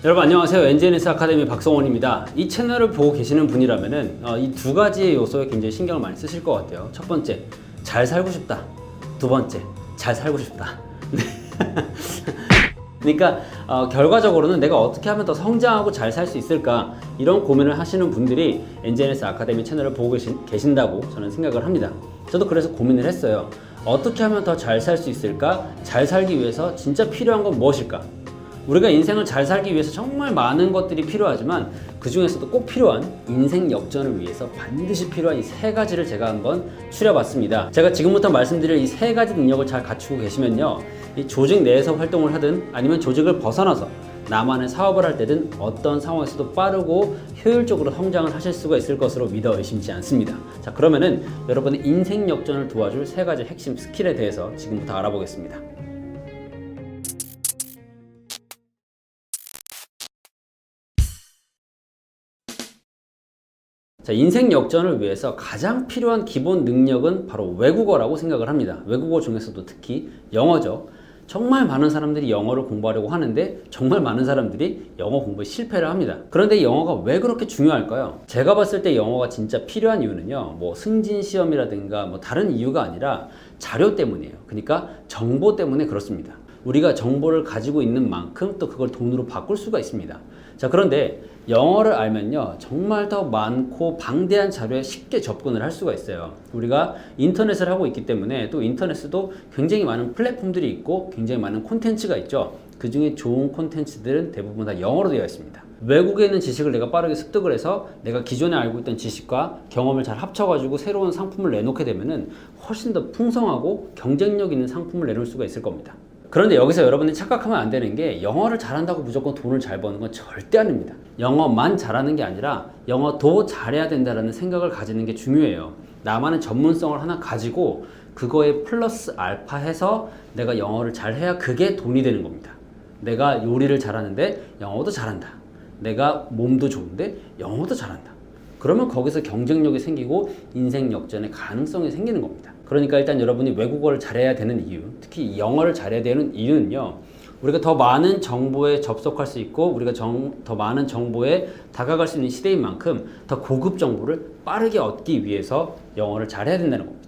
여러분 안녕하세요. NGNS 아카데미 박성원입니다. 이 채널을 보고 계시는 분이라면은 이 두 가지의 요소에 굉장히 신경을 많이 쓰실 것 같아요. 첫 번째, 잘 살고 싶다. 두 번째, 잘 살고 싶다. 그러니까 결과적으로는 내가 어떻게 하면 더 성장하고 잘 살 수 있을까, 이런 고민을 하시는 분들이 NGNS 아카데미 채널을 보고 계신다고 저는 생각을 합니다. 저도 그래서 고민을 했어요. 어떻게 하면 더 잘 살 수 있을까? 잘 살기 위해서 진짜 필요한 건 무엇일까? 우리가 인생을 잘 살기 위해서 정말 많은 것들이 필요하지만 그 중에서도 꼭 필요한 인생 역전을 위해서 반드시 필요한 이 세 가지를 제가 한번 추려봤습니다. 제가 지금부터 말씀드릴 이 세 가지 능력을 잘 갖추고 계시면요, 이 조직 내에서 활동을 하든 아니면 조직을 벗어나서 나만의 사업을 할 때든 어떤 상황에서도 빠르고 효율적으로 성장을 하실 수가 있을 것으로 믿어 의심치 않습니다. 자, 그러면은 여러분의 인생 역전을 도와줄 세 가지 핵심 스킬에 대해서 지금부터 알아보겠습니다. 자, 인생 역전을 위해서 가장 필요한 기본 능력은 바로 외국어라고 생각을 합니다. 외국어 중에서도 특히 영어죠. 정말 많은 사람들이 영어를 공부하려고 하는데 정말 많은 사람들이 영어 공부에 실패를 합니다. 그런데 영어가 왜 그렇게 중요할까요? 제가 봤을 때 영어가 진짜 필요한 이유는요, 뭐 승진 시험이라든가 뭐 다른 이유가 아니라 자료 때문이에요. 그러니까 정보 때문에 그렇습니다. 우리가 정보를 가지고 있는 만큼 또 그걸 돈으로 바꿀 수가 있습니다. 자, 그런데 영어를 알면요, 정말 더 많고 방대한 자료에 쉽게 접근을 할 수가 있어요. 우리가 인터넷을 하고 있기 때문에 또 인터넷에도 굉장히 많은 플랫폼들이 있고 굉장히 많은 콘텐츠가 있죠. 그 중에 좋은 콘텐츠들은 대부분 다 영어로 되어 있습니다. 외국에 있는 지식을 내가 빠르게 습득을 해서 내가 기존에 알고 있던 지식과 경험을 잘 합쳐가지고 새로운 상품을 내놓게 되면은 훨씬 더 풍성하고 경쟁력 있는 상품을 내놓을 수가 있을 겁니다. 그런데 여기서 여러분이 착각하면 안 되는 게, 영어를 잘한다고 무조건 돈을 잘 버는 건 절대 아닙니다. 영어만 잘하는 게 아니라 영어도 잘해야 된다는 생각을 가지는 게 중요해요. 나만의 전문성을 하나 가지고 그거에 플러스 알파 해서 내가 영어를 잘해야 그게 돈이 되는 겁니다. 내가 요리를 잘하는데 영어도 잘한다. 내가 몸도 좋은데 영어도 잘한다. 그러면 거기서 경쟁력이 생기고 인생 역전의 가능성이 생기는 겁니다. 그러니까 일단 여러분이 외국어를 잘해야 되는 이유, 특히 영어를 잘해야 되는 이유는요, 우리가 더 많은 정보에 접속할 수 있고 우리가 더 많은 정보에 다가갈 수 있는 시대인 만큼 더 고급 정보를 빠르게 얻기 위해서 영어를 잘해야 된다는 겁니다.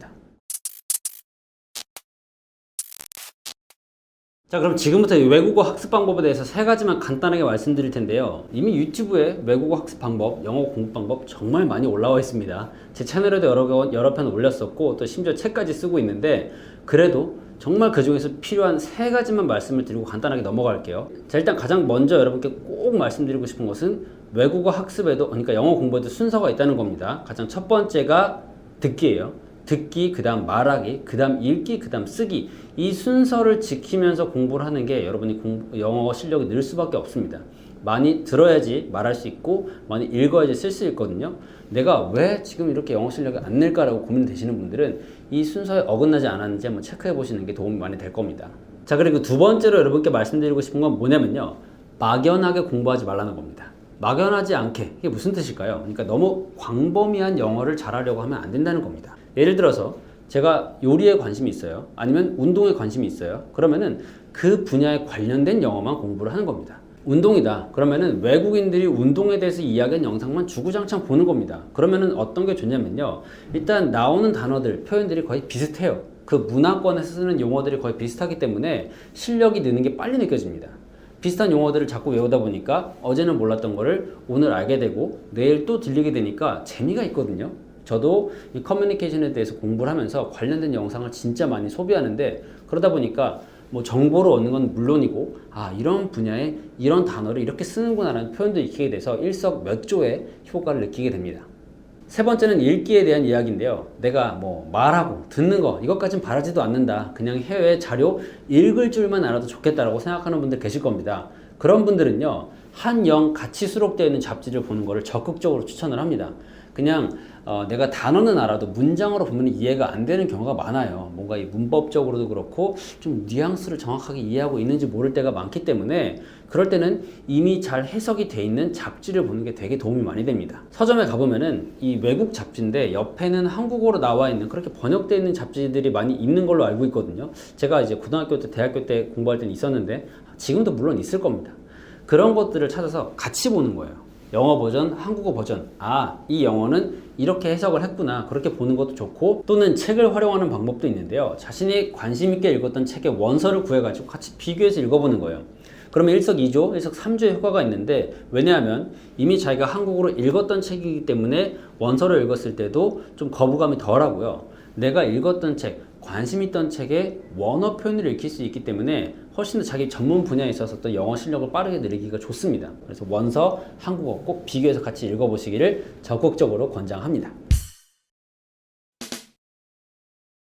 자, 그럼 지금부터 외국어 학습 방법에 대해서 세 가지만 간단하게 말씀드릴 텐데요. 이미 유튜브에 외국어 학습 방법, 영어 공부 방법 정말 많이 올라와 있습니다. 제 채널에도 여러 편 올렸었고 또 심지어 책까지 쓰고 있는데, 그래도 정말 그 중에서 필요한 세 가지만 말씀을 드리고 간단하게 넘어갈게요. 자, 일단 가장 먼저 여러분께 꼭 말씀드리고 싶은 것은 외국어 학습에도, 그러니까 영어 공부에도 순서가 있다는 겁니다. 가장 첫 번째가 듣기예요. 듣기, 그 다음 말하기, 그 다음 읽기, 그 다음 쓰기. 이 순서를 지키면서 공부를 하는 게 여러분이 영어 실력이 늘 수밖에 없습니다. 많이 들어야지 말할 수 있고 많이 읽어야지 쓸 수 있거든요. 내가 왜 지금 이렇게 영어 실력이 안 늘까라고 고민되시는 분들은 이 순서에 어긋나지 않았는지 한번 체크해 보시는 게 도움이 많이 될 겁니다. 자, 그리고 두 번째로 여러분께 말씀드리고 싶은 건 뭐냐면요, 막연하게 공부하지 말라는 겁니다. 막연하지 않게, 이게 무슨 뜻일까요? 그러니까 너무 광범위한 영어를 잘하려고 하면 안 된다는 겁니다. 예를 들어서 제가 요리에 관심이 있어요. 아니면 운동에 관심이 있어요. 그러면은 그 분야에 관련된 영어만 공부를 하는 겁니다. 운동이다. 그러면은 외국인들이 운동에 대해서 이야기한 영상만 주구장창 보는 겁니다. 그러면은 어떤 게 좋냐면요, 일단 나오는 단어들, 표현들이 거의 비슷해요. 그 문화권에서 쓰는 용어들이 거의 비슷하기 때문에 실력이 느는 게 빨리 느껴집니다. 비슷한 용어들을 자꾸 외우다 보니까 어제는 몰랐던 거를 오늘 알게 되고 내일 또 들리게 되니까 재미가 있거든요. 저도 이 커뮤니케이션에 대해서 공부를 하면서 관련된 영상을 진짜 많이 소비하는데, 그러다 보니까 뭐 정보를 얻는 건 물론이고, 이런 분야에 이런 단어를 이렇게 쓰는구나라는 표현도 익히게 돼서 일석몇조의 효과를 느끼게 됩니다. 세 번째는 읽기에 대한 이야기인데요. 내가 뭐 말하고 듣는 거 이것까진 바라지도 않는다. 그냥 해외 자료 읽을 줄만 알아도 좋겠다라고 생각하는 분들 계실 겁니다. 그런 분들은요, 한영 같이 수록되어 있는 잡지를 보는 거를 적극적으로 추천을 합니다. 그냥 내가 단어는 알아도 문장으로 보면 이해가 안 되는 경우가 많아요. 뭔가 이 문법적으로도 그렇고 좀 뉘앙스를 정확하게 이해하고 있는지 모를 때가 많기 때문에, 그럴 때는 이미 잘 해석이 돼 있는 잡지를 보는 게 되게 도움이 많이 됩니다. 서점에 가보면은 이 외국 잡지인데 옆에는 한국어로 나와 있는, 그렇게 번역되어 있는 잡지들이 많이 있는 걸로 알고 있거든요. 제가 이제 고등학교 때, 대학교 때 공부할 때는 있었는데 지금도 물론 있을 겁니다. 그런 것들을 찾아서 같이 보는 거예요. 영어 버전, 한국어 버전. 아, 이 영어는 이렇게 해석을 했구나. 그렇게 보는 것도 좋고, 또는 책을 활용하는 방법도 있는데요. 자신이 관심 있게 읽었던 책의 원서를 구해가지고 같이 비교해서 읽어보는 거예요. 그러면 일석이조, 일석삼조의 효과가 있는데, 왜냐하면 이미 자기가 한국어로 읽었던 책이기 때문에 원서를 읽었을 때도 좀 거부감이 덜하고요. 내가 읽었던 책, 관심 있던 책의 원어 표현을 익힐 수 있기 때문에 훨씬 더 자기 전문 분야에 있어서 또 영어 실력을 빠르게 늘리기가 좋습니다. 그래서 원서, 한국어 꼭 비교해서 같이 읽어보시기를 적극적으로 권장합니다.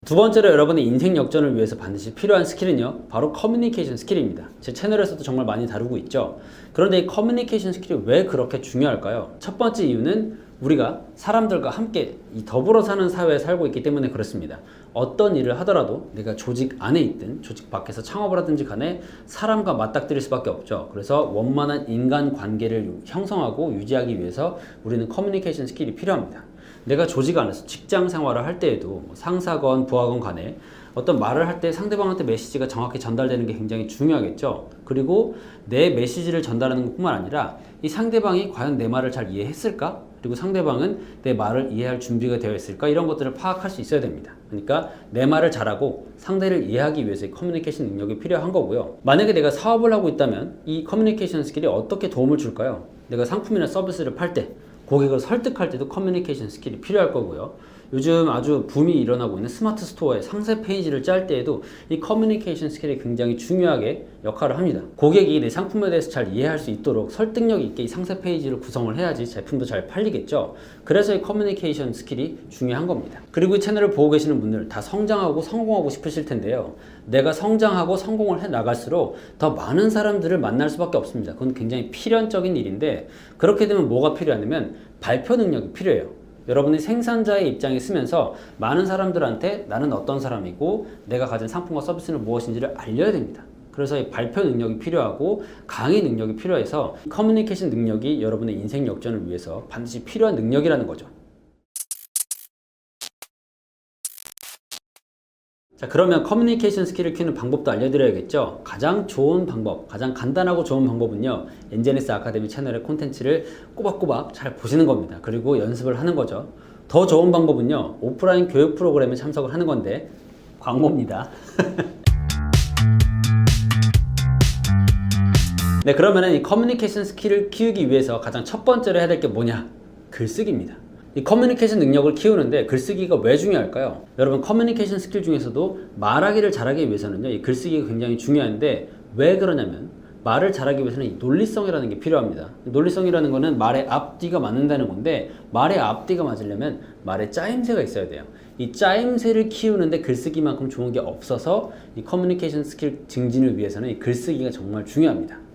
두 번째로 여러분의 인생 역전을 위해서 반드시 필요한 스킬은요, 바로 커뮤니케이션 스킬입니다. 제 채널에서도 정말 많이 다루고 있죠. 그런데 이 커뮤니케이션 스킬이 왜 그렇게 중요할까요? 첫 번째 이유는 우리가 사람들과 함께 더불어 사는 사회에 살고 있기 때문에 그렇습니다. 어떤 일을 하더라도 내가 조직 안에 있든 조직 밖에서 창업을 하든지 간에 사람과 맞닥뜨릴 수밖에 없죠. 그래서 원만한 인간 관계를 형성하고 유지하기 위해서 우리는 커뮤니케이션 스킬이 필요합니다. 내가 조직 안에서 직장 생활을 할 때에도 상사건 부하건 간에 어떤 말을 할 때 상대방한테 메시지가 정확히 전달되는 게 굉장히 중요하겠죠. 그리고 내 메시지를 전달하는 것뿐만 아니라 이 상대방이 과연 내 말을 잘 이해했을까? 그리고 상대방은 내 말을 이해할 준비가 되어 있을까? 이런 것들을 파악할 수 있어야 됩니다. 그러니까 내 말을 잘하고 상대를 이해하기 위해서 커뮤니케이션 능력이 필요한 거고요. 만약에 내가 사업을 하고 있다면 이 커뮤니케이션 스킬이 어떻게 도움을 줄까요? 내가 상품이나 서비스를 팔 때, 고객을 설득할 때도 커뮤니케이션 스킬이 필요할 거고요. 요즘 아주 붐이 일어나고 있는 스마트 스토어의 상세 페이지를 짤 때에도 이 커뮤니케이션 스킬이 굉장히 중요하게 역할을 합니다. 고객이 내 상품에 대해서 잘 이해할 수 있도록 설득력 있게 이 상세 페이지를 구성을 해야지 제품도 잘 팔리겠죠. 그래서 이 커뮤니케이션 스킬이 중요한 겁니다. 그리고 이 채널을 보고 계시는 분들 다 성장하고 성공하고 싶으실 텐데요. 내가 성장하고 성공을 해 나갈수록 더 많은 사람들을 만날 수밖에 없습니다. 그건 굉장히 필연적인 일인데, 그렇게 되면 뭐가 필요하냐면 발표 능력이 필요해요. 여러분이 생산자의 입장에 쓰면서 많은 사람들한테 나는 어떤 사람이고 내가 가진 상품과 서비스는 무엇인지를 알려야 됩니다. 그래서 이 발표 능력이 필요하고 강의 능력이 필요해서 커뮤니케이션 능력이 여러분의 인생 역전을 위해서 반드시 필요한 능력이라는 거죠. 자, 그러면 커뮤니케이션 스킬을 키우는 방법도 알려드려야겠죠. 가장 좋은 방법, 가장 간단하고 좋은 방법은요, 엔제니스 아카데미 채널의 콘텐츠를 꼬박꼬박 잘 보시는 겁니다. 그리고 연습을 하는 거죠. 더 좋은 방법은요, 오프라인 교육 프로그램에 참석을 하는 건데, 광고입니다. 네, 그러면은 이 커뮤니케이션 스킬을 키우기 위해서 가장 첫 번째로 해야 될 게 뭐냐? 글쓰기입니다. 이 커뮤니케이션 능력을 키우는데 글쓰기가 왜 중요할까요? 여러분, 커뮤니케이션 스킬 중에서도 말하기를 잘하기 위해서는요, 이 글쓰기가 굉장히 중요한데, 왜 그러냐면 말을 잘하기 위해서는 이 논리성이라는 게 필요합니다. 논리성이라는 거는 말의 앞뒤가 맞는다는 건데, 말의 앞뒤가 맞으려면 말의 짜임새가 있어야 돼요. 이 짜임새를 키우는데 글쓰기만큼 좋은 게 없어서 이 커뮤니케이션 스킬 증진을 위해서는 이 글쓰기가 정말 중요합니다.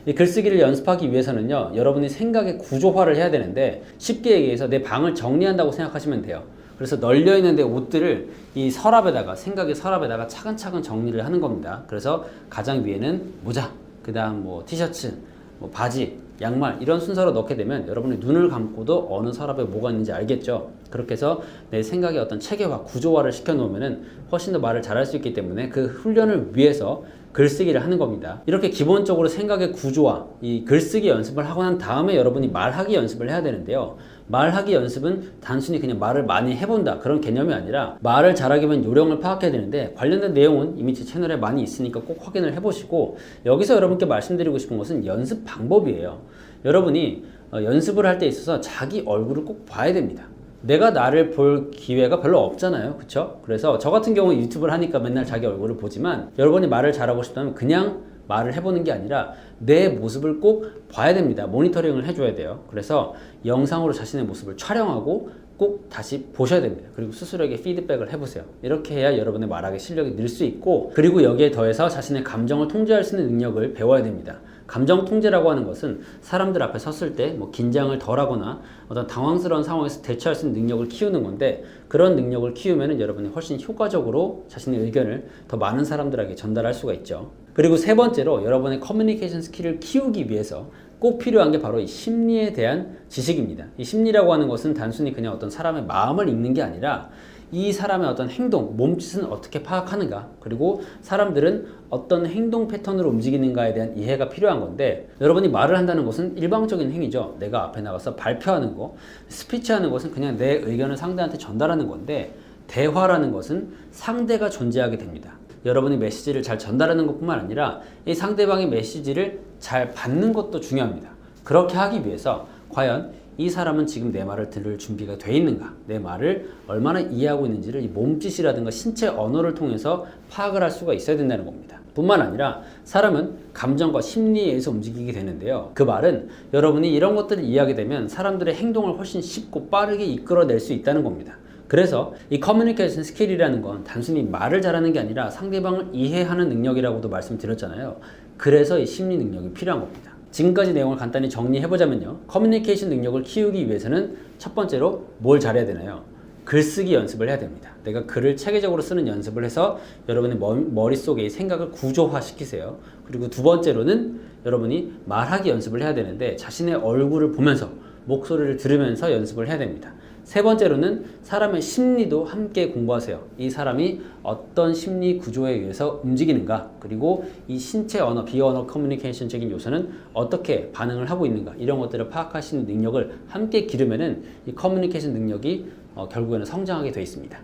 이 글쓰기를 연습하기 위해서는요, 여러분이 생각의 구조화를 해야 되는데, 쉽게 얘기해서 내 방을 정리한다고 생각하시면 돼요. 그래서 널려있는 내 옷들을 이 서랍에다가, 생각의 서랍에다가 차근차근 정리를 하는 겁니다. 그래서 가장 위에는 모자, 그 다음 뭐 티셔츠, 뭐 바지, 양말, 이런 순서로 넣게 되면 여러분이 눈을 감고도 어느 서랍에 뭐가 있는지 알겠죠. 그렇게 해서 내 생각의 어떤 체계화, 구조화를 시켜 놓으면 훨씬 더 말을 잘할 수 있기 때문에 그 훈련을 위해서 글쓰기를 하는 겁니다. 이렇게 기본적으로 생각의 구조화, 이 글쓰기 연습을 하고 난 다음에 여러분이 말하기 연습을 해야 되는데요. 말하기 연습은 단순히 그냥 말을 많이 해본다, 그런 개념이 아니라 말을 잘하기 위한 요령을 파악해야 되는데, 관련된 내용은 이미 제 채널에 많이 있으니까 꼭 확인을 해보시고, 여기서 여러분께 말씀드리고 싶은 것은 연습 방법이에요. 여러분이 연습을 할 때 있어서 자기 얼굴을 꼭 봐야 됩니다. 내가 나를 볼 기회가 별로 없잖아요. 그쵸? 그래서 저 같은 경우 유튜브를 하니까 맨날 자기 얼굴을 보지만, 여러분이 말을 잘하고 싶다면 그냥 말을 해보는 게 아니라 내 모습을 꼭 봐야 됩니다. 모니터링을 해줘야 돼요. 그래서 영상으로 자신의 모습을 촬영하고 꼭 다시 보셔야 됩니다. 그리고 스스로에게 피드백을 해보세요. 이렇게 해야 여러분의 말하기 실력이 늘 수 있고, 그리고 여기에 더해서 자신의 감정을 통제할 수 있는 능력을 배워야 됩니다. 감정 통제라고 하는 것은 사람들 앞에 섰을 때 뭐 긴장을 덜하거나 어떤 당황스러운 상황에서 대처할 수 있는 능력을 키우는 건데, 그런 능력을 키우면 여러분이 훨씬 효과적으로 자신의 의견을 더 많은 사람들에게 전달할 수가 있죠. 그리고 세 번째로 여러분의 커뮤니케이션 스킬을 키우기 위해서 꼭 필요한 게 바로 이 심리에 대한 지식입니다. 이 심리라고 하는 것은 단순히 그냥 어떤 사람의 마음을 읽는 게 아니라 이 사람의 어떤 행동, 몸짓은 어떻게 파악하는가, 그리고 사람들은 어떤 행동 패턴으로 움직이는가에 대한 이해가 필요한 건데, 여러분이 말을 한다는 것은 일방적인 행위죠. 내가 앞에 나가서 발표하는 거, 스피치하는 것은 그냥 내 의견을 상대한테 전달하는 건데, 대화라는 것은 상대가 존재하게 됩니다. 여러분이 메시지를 잘 전달하는 것뿐만 아니라 이 상대방의 메시지를 잘 받는 것도 중요합니다. 그렇게 하기 위해서 과연 이 사람은 지금 내 말을 들을 준비가 돼 있는가, 내 말을 얼마나 이해하고 있는지를 이 몸짓이라든가 신체 언어를 통해서 파악을 할 수가 있어야 된다는 겁니다. 뿐만 아니라 사람은 감정과 심리에 의해서 움직이게 되는데요. 그 말은 여러분이 이런 것들을 이해하게 되면 사람들의 행동을 훨씬 쉽고 빠르게 이끌어낼 수 있다는 겁니다. 그래서 이 커뮤니케이션 스킬이라는 건 단순히 말을 잘하는 게 아니라 상대방을 이해하는 능력이라고도 말씀드렸잖아요. 그래서 이 심리 능력이 필요한 겁니다. 지금까지 내용을 간단히 정리해보자면요. 커뮤니케이션 능력을 키우기 위해서는 첫 번째로 뭘 잘해야 되나요? 글쓰기 연습을 해야 됩니다. 내가 글을 체계적으로 쓰는 연습을 해서 여러분의 머릿속에 이 생각을 구조화시키세요. 그리고 두 번째로는 여러분이 말하기 연습을 해야 되는데 자신의 얼굴을 보면서 목소리를 들으면서 연습을 해야 됩니다. 세 번째로는 사람의 심리도 함께 공부하세요. 이 사람이 어떤 심리 구조에 의해서 움직이는가, 그리고 이 신체 언어, 비언어 커뮤니케이션적인 요소는 어떻게 반응을 하고 있는가, 이런 것들을 파악하시는 능력을 함께 기르면은 이 커뮤니케이션 능력이 결국에는 성장하게 되어 있습니다.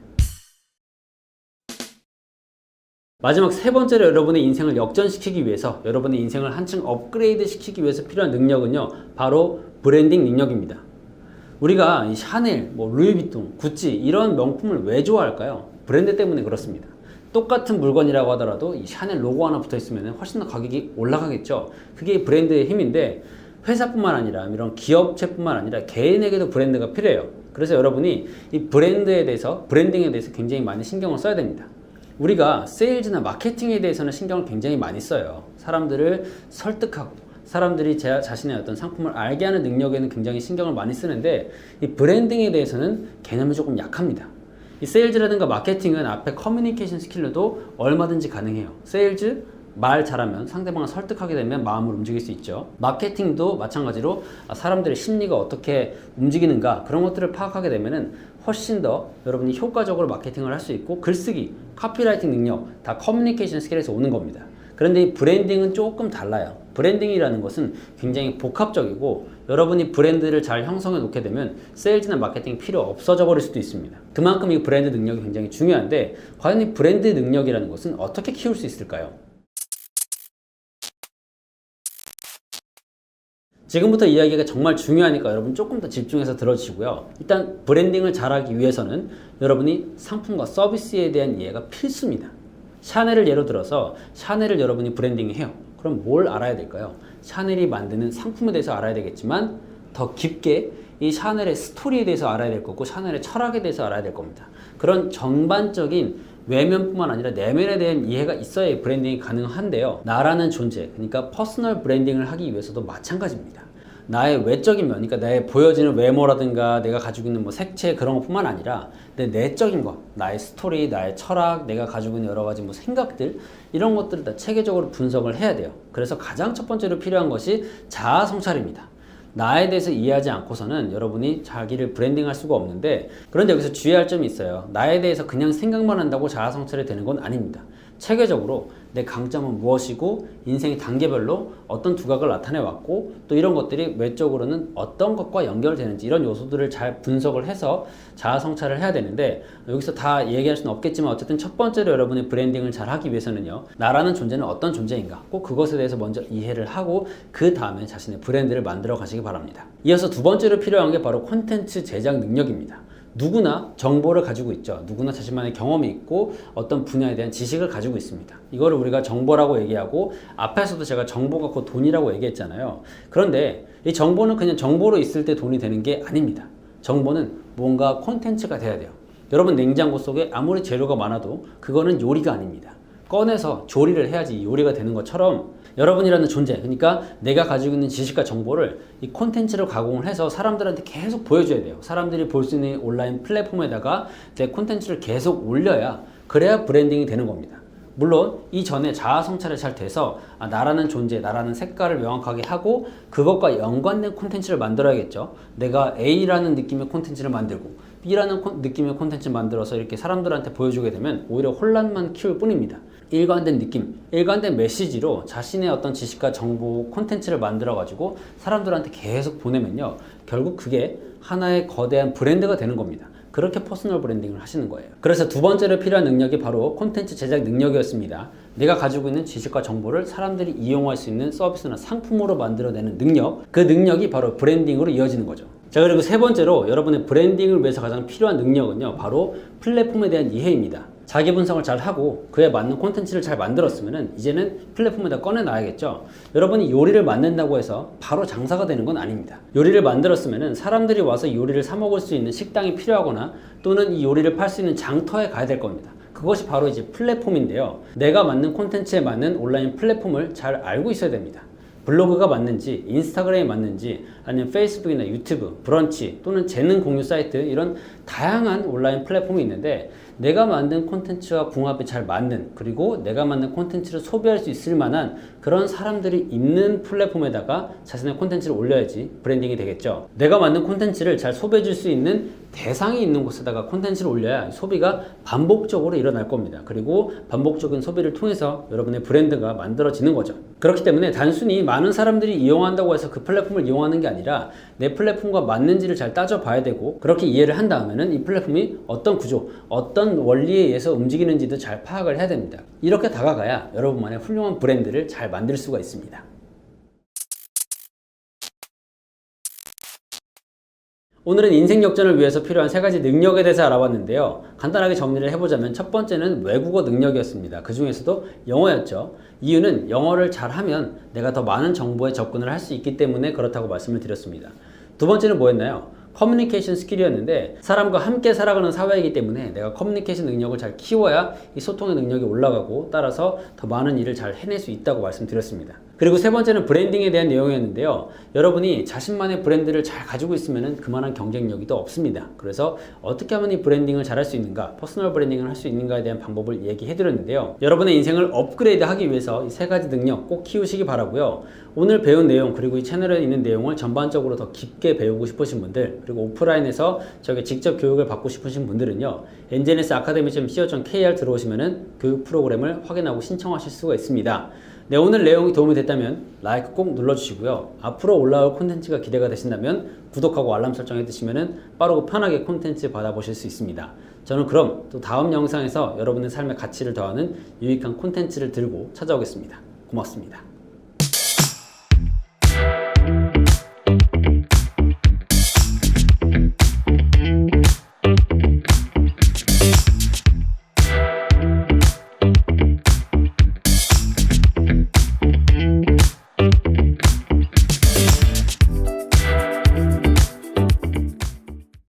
마지막 세 번째로 여러분의 인생을 역전시키기 위해서, 여러분의 인생을 한층 업그레이드 시키기 위해서 필요한 능력은요, 바로 브랜딩 능력입니다. 우리가 이 샤넬, 루이비통, 구찌 이런 명품을 왜 좋아할까요? 브랜드 때문에 그렇습니다. 똑같은 물건이라고 하더라도 이 샤넬 로고 하나 붙어 있으면 훨씬 더 가격이 올라가겠죠. 그게 브랜드의 힘인데, 회사뿐만 아니라 이런 기업체뿐만 아니라 개인에게도 브랜드가 필요해요. 그래서 여러분이 이 브랜드에 대해서, 브랜딩에 대해서 굉장히 많이 신경을 써야 됩니다. 우리가 세일즈나 마케팅에 대해서는 신경을 굉장히 많이 써요. 사람들을 설득하고 사람들이 자신의 어떤 상품을 알게 하는 능력에는 굉장히 신경을 많이 쓰는데, 이 브랜딩에 대해서는 개념이 조금 약합니다. 이 세일즈라든가 마케팅은 앞에 커뮤니케이션 스킬로도 얼마든지 가능해요. 세일즈, 말 잘하면 상대방을 설득하게 되면 마음을 움직일 수 있죠. 마케팅도 마찬가지로 사람들의 심리가 어떻게 움직이는가, 그런 것들을 파악하게 되면은 훨씬 더 여러분이 효과적으로 마케팅을 할 수 있고, 글쓰기, 카피라이팅 능력 다 커뮤니케이션 스킬에서 오는 겁니다. 그런데 이 브랜딩은 조금 달라요. 브랜딩이라는 것은 굉장히 복합적이고, 여러분이 브랜드를 잘 형성해 놓게 되면 세일즈나 마케팅이 필요 없어져 버릴 수도 있습니다. 그만큼 이 브랜드 능력이 굉장히 중요한데, 과연 이 브랜드 능력이라는 것은 어떻게 키울 수 있을까요? 지금부터 이야기가 정말 중요하니까 여러분 조금 더 집중해서 들어주시고요. 일단 브랜딩을 잘하기 위해서는 여러분이 상품과 서비스에 대한 이해가 필수입니다. 샤넬을 예로 들어서 샤넬을 여러분이 브랜딩해요. 그럼 뭘 알아야 될까요? 샤넬이 만드는 상품에 대해서 알아야 되겠지만, 더 깊게 이 샤넬의 스토리에 대해서 알아야 될 거고, 샤넬의 철학에 대해서 알아야 될 겁니다. 그런 전반적인 외면뿐만 아니라 내면에 대한 이해가 있어야 브랜딩이 가능한데요. 나라는 존재, 그러니까 퍼스널 브랜딩을 하기 위해서도 마찬가지입니다. 나의 외적인 면, 그러니까 나의 보여지는 외모라든가 내가 가지고 있는 색채 그런 것뿐만 아니라 내 내적인 것, 나의 스토리, 나의 철학, 내가 가지고 있는 여러 가지 생각들, 이런 것들을 다 체계적으로 분석을 해야 돼요. 그래서 가장 첫 번째로 필요한 것이 자아 성찰입니다. 나에 대해서 이해하지 않고서는 여러분이 자기를 브랜딩할 수가 없는데, 그런데 여기서 주의할 점이 있어요. 나에 대해서 그냥 생각만 한다고 자아 성찰이 되는 건 아닙니다. 체계적으로 내 강점은 무엇이고, 인생의 단계별로 어떤 두각을 나타내 왔고, 또 이런 것들이 외적으로는 어떤 것과 연결되는지, 이런 요소들을 잘 분석을 해서 자아 성찰을 해야 되는데, 여기서 다 얘기할 수는 없겠지만 어쨌든 첫 번째로 여러분의 브랜딩을 잘 하기 위해서는요, 나라는 존재는 어떤 존재인가, 꼭 그것에 대해서 먼저 이해를 하고 그 다음에 자신의 브랜드를 만들어 가시기 바랍니다. 이어서 두 번째로 필요한 게 바로 콘텐츠 제작 능력입니다. 누구나 정보를 가지고 있죠. 누구나 자신만의 경험이 있고 어떤 분야에 대한 지식을 가지고 있습니다. 이거를 우리가 정보라고 얘기하고, 앞에서도 제가 정보가 곧 돈이라고 얘기했잖아요. 그런데 이 정보는 그냥 정보로 있을 때 돈이 되는 게 아닙니다. 정보는 뭔가 콘텐츠가 돼야 돼요. 여러분 냉장고 속에 아무리 재료가 많아도 그거는 요리가 아닙니다. 꺼내서 조리를 해야지 요리가 되는 것처럼, 여러분이라는 존재, 그러니까 내가 가지고 있는 지식과 정보를 이 콘텐츠로 가공을 해서 사람들한테 계속 보여줘야 돼요. 사람들이 볼 수 있는 온라인 플랫폼에다가 내 콘텐츠를 계속 올려야, 그래야 브랜딩이 되는 겁니다. 물론 이전에 자아 성찰이 잘 돼서 나라는 존재, 나라는 색깔을 명확하게 하고 그것과 연관된 콘텐츠를 만들어야겠죠. 내가 A라는 느낌의 콘텐츠를 만들고 B라는 느낌의 콘텐츠 만들어서 이렇게 사람들한테 보여주게 되면 오히려 혼란만 키울 뿐입니다. 일관된 느낌, 일관된 메시지로 자신의 어떤 지식과 정보 콘텐츠를 만들어 가지고 사람들한테 계속 보내면요, 결국 그게 하나의 거대한 브랜드가 되는 겁니다. 그렇게 퍼스널 브랜딩을 하시는 거예요. 그래서 두 번째로 필요한 능력이 바로 콘텐츠 제작 능력이었습니다. 내가 가지고 있는 지식과 정보를 사람들이 이용할 수 있는 서비스나 상품으로 만들어내는 능력, 그 능력이 바로 브랜딩으로 이어지는 거죠. 자, 그리고 세 번째로 여러분의 브랜딩을 위해서 가장 필요한 능력은요, 바로 플랫폼에 대한 이해입니다. 자기 분석을 잘 하고 그에 맞는 콘텐츠를 잘 만들었으면 이제는 플랫폼에다 꺼내놔야겠죠. 여러분이 요리를 만든다고 해서 바로 장사가 되는 건 아닙니다. 요리를 만들었으면 사람들이 와서 요리를 사 먹을 수 있는 식당이 필요하거나 또는 이 요리를 팔 수 있는 장터에 가야 될 겁니다. 그것이 바로 이제 플랫폼인데요. 내가 만든 콘텐츠에 맞는 온라인 플랫폼을 잘 알고 있어야 됩니다. 블로그가 맞는지, 인스타그램이 맞는지, 아니면 페이스북이나 유튜브, 브런치 또는 재능 공유 사이트, 이런 다양한 온라인 플랫폼이 있는데 내가 만든 콘텐츠와 궁합이 잘 맞는, 그리고 내가 만든 콘텐츠를 소비할 수 있을 만한 그런 사람들이 있는 플랫폼에다가 자신의 콘텐츠를 올려야지 브랜딩이 되겠죠. 내가 만든 콘텐츠를 잘 소비해 줄 수 있는 대상이 있는 곳에다가 콘텐츠를 올려야 소비가 반복적으로 일어날 겁니다. 그리고 반복적인 소비를 통해서 여러분의 브랜드가 만들어지는 거죠. 그렇기 때문에 단순히 많은 사람들이 이용한다고 해서 그 플랫폼을 이용하는 게 아니라 내 플랫폼과 맞는지를 잘 따져봐야 되고, 그렇게 이해를 한 다음에는 이 플랫폼이 어떤 구조, 어떤 원리에 의해서 움직이는지도 잘 파악을 해야 됩니다. 이렇게 다가가야 여러분만의 훌륭한 브랜드를 잘 만들 수가 있습니다. 오늘은 인생 역전을 위해서 필요한 세 가지 능력에 대해서 알아봤는데요. 간단하게 정리를 해보자면 첫 번째는 외국어 능력이었습니다. 그 중에서도 영어였죠. 이유는 영어를 잘하면 내가 더 많은 정보에 접근을 할 수 있기 때문에 그렇다고 말씀을 드렸습니다. 두 번째는 뭐였나요? 커뮤니케이션 스킬이었는데, 사람과 함께 살아가는 사회이기 때문에 내가 커뮤니케이션 능력을 잘 키워야 이 소통의 능력이 올라가고, 따라서 더 많은 일을 잘 해낼 수 있다고 말씀드렸습니다. 그리고 세 번째는 브랜딩에 대한 내용이었는데요. 여러분이 자신만의 브랜드를 잘 가지고 있으면 그만한 경쟁력이 더 없습니다. 그래서 어떻게 하면 이 브랜딩을 잘 할 수 있는가, 퍼스널 브랜딩을 할 수 있는가에 대한 방법을 얘기해 드렸는데요. 여러분의 인생을 업그레이드 하기 위해서 이 세 가지 능력 꼭 키우시기 바라고요. 오늘 배운 내용, 그리고 이 채널에 있는 내용을 전반적으로 더 깊게 배우고 싶으신 분들, 그리고 오프라인에서 저에게 직접 교육을 받고 싶으신 분들은요, ngsacademy.co.kr 들어오시면은 교육 프로그램을 확인하고 신청하실 수가 있습니다. 네, 오늘 내용이 도움이 됐다면 라이크 꼭 눌러주시고요. 앞으로 올라올 콘텐츠가 기대가 되신다면 구독하고 알람 설정해 두시면 빠르고 편하게 콘텐츠 받아보실 수 있습니다. 저는 그럼 또 다음 영상에서 여러분의 삶의 가치를 더하는 유익한 콘텐츠를 들고 찾아오겠습니다. 고맙습니다.